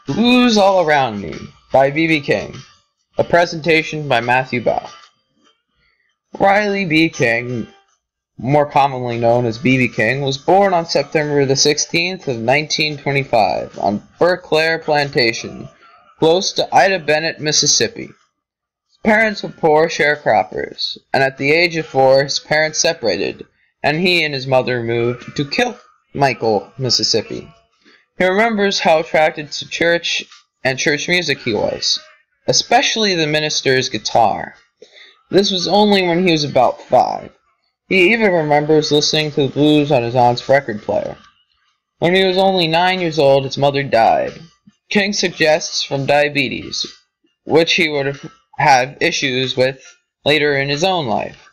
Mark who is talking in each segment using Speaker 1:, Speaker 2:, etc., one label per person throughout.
Speaker 1: Blues All Around Me by B.B. King. A presentation by Matthew Bell. Riley B. King, more commonly known as B.B. King, was born on September the 16th of 1925 on Berkeley Plantation, close to Ida Bennett, Mississippi. His parents were poor sharecroppers, and at the age of 4 his parents separated, and he and his mother moved to Kilmichael, Mississippi. He remembers how attracted to church and church music he was, especially the minister's guitar. This was only when he was about 5. He even remembers listening to the blues on his aunt's record player. When he was only 9 years old, his mother died. King suggests from diabetes, which he would have issues with later in his own life.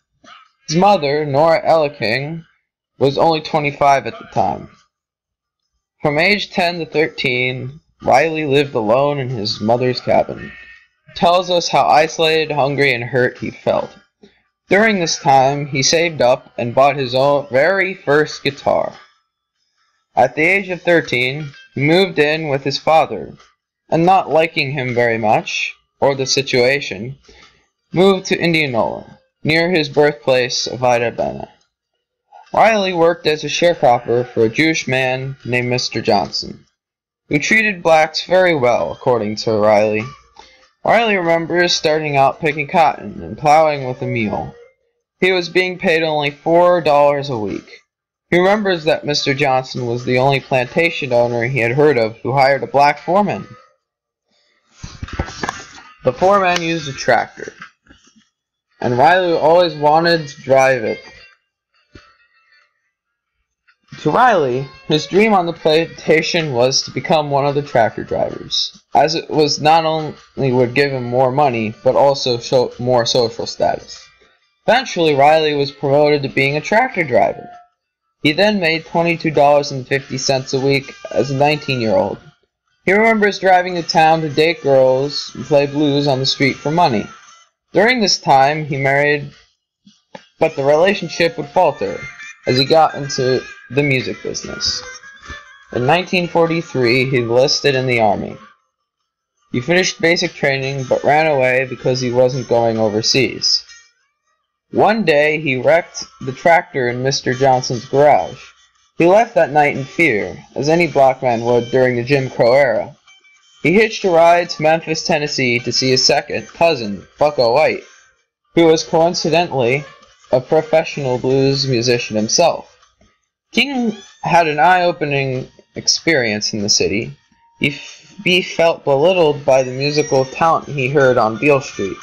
Speaker 1: His mother, Nora Ella King, was only 25 at the time. From age 10 to 13, Riley lived alone in his mother's cabin. He tells us how isolated, hungry, and hurt he felt. During this time, he saved up and bought his own very first guitar. At the age of 13, he moved in with his father, and not liking him very much, or the situation, moved to Indianola, near his birthplace of Ida Bennett. Riley worked as a sharecropper for a Jewish man named Mr. Johnson, who treated blacks very well, according to Riley. Riley remembers starting out picking cotton and plowing with a mule. He was being paid only $4 a week. He remembers that Mr. Johnson was the only plantation owner he had heard of who hired a black foreman. The foreman used a tractor, and Riley always wanted to drive it. To Riley, his dream on the plantation was to become one of the tractor drivers, as it was not only would give him more money, but also more social status. Eventually, Riley was promoted to being a tractor driver. He then made $22.50 a week as a 19-year-old. He remembers driving to town to date girls and play blues on the street for money. During this time, he married, but the relationship would falter as he got into the music business. In 1943, he enlisted in the Army. He finished basic training, but ran away because he wasn't going overseas. One day, he wrecked the tractor in Mr. Johnson's garage. He left that night in fear, as any black man would during the Jim Crow era. He hitched a ride to Memphis, Tennessee to see his second cousin, Bucko White, who was coincidentally a professional blues musician himself. King had an eye-opening experience in the city. He felt belittled by the musical talent he heard on Beale Street.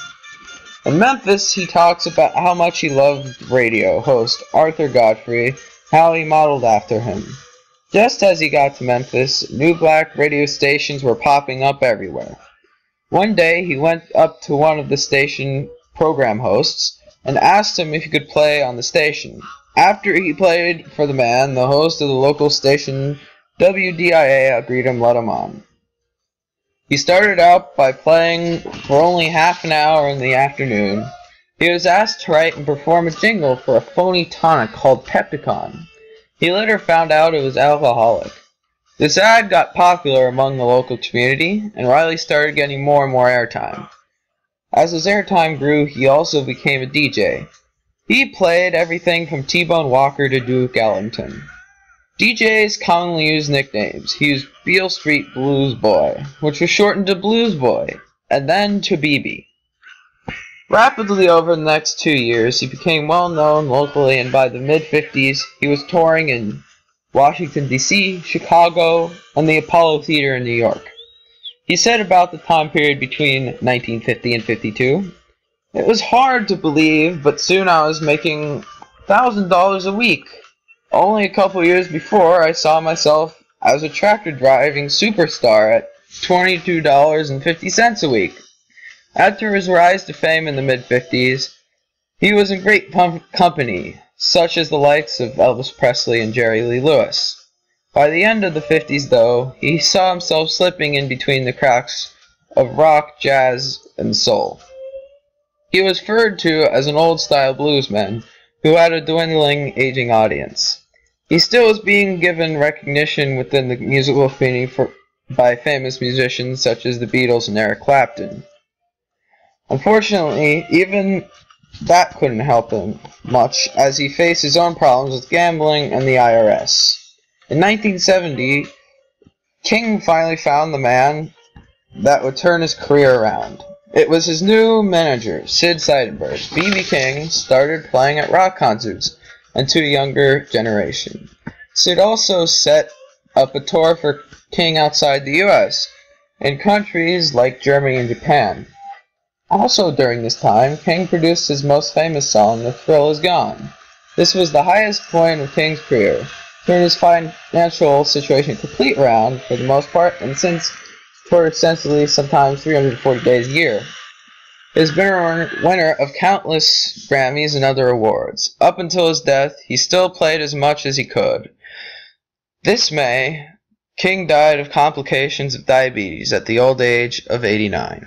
Speaker 1: In Memphis, he talks about how much he loved radio host Arthur Godfrey, how he modeled after him. Just as he got to Memphis, new black radio stations were popping up everywhere. One day, he went up to one of the station program hosts and asked him if he could play on the station. After he played for the man, the host of the local station, WDIA, agreed to let him on. He started out by playing for only half an hour in the afternoon. He was asked to write and perform a jingle for a phony tonic called Pepticon. He later found out it was alcoholic. This ad got popular among the local community, and Riley started getting more and more airtime. As his airtime grew, he also became a DJ. He played everything from T-Bone Walker to Duke Ellington. DJs commonly use nicknames. He used Beale Street Blues Boy, which was shortened to Blues Boy, and then to BB. Rapidly over the next 2 years, he became well known locally, and by the mid-50s, he was touring in Washington, D.C., Chicago, and the Apollo Theater in New York. He said about the time period between 1950 and 52, "It was hard to believe, but soon I was making $1,000 a week. Only a couple years before, I saw myself as a tractor driving superstar at $22.50 a week." After his rise to fame in the mid-50s, he was in great company, such as the likes of Elvis Presley and Jerry Lee Lewis. By the end of the 50s, though, he saw himself slipping in between the cracks of rock, jazz, and soul. He was referred to as an old-style bluesman who had a dwindling, aging audience. He still was being given recognition within the musical community by famous musicians such as the Beatles and Eric Clapton. Unfortunately, even that couldn't help him much, as he faced his own problems with gambling and the IRS. In 1970, King finally found the man that would turn his career around. It was his new manager, Sid Seidenberg. B.B. King started playing at rock concerts and to a younger generation. Sid also set up a tour for King outside the U.S., in countries like Germany and Japan. Also during this time, King produced his most famous song, The Thrill Is Gone. This was the highest point of King's career, turned his financial situation complete around for the most part, and since toured extensively, sometimes 340 days a year. He has been a winner of countless Grammys and other awards. Up until his death, he still played as much as he could. This May, King died of complications of diabetes at the old age of 89.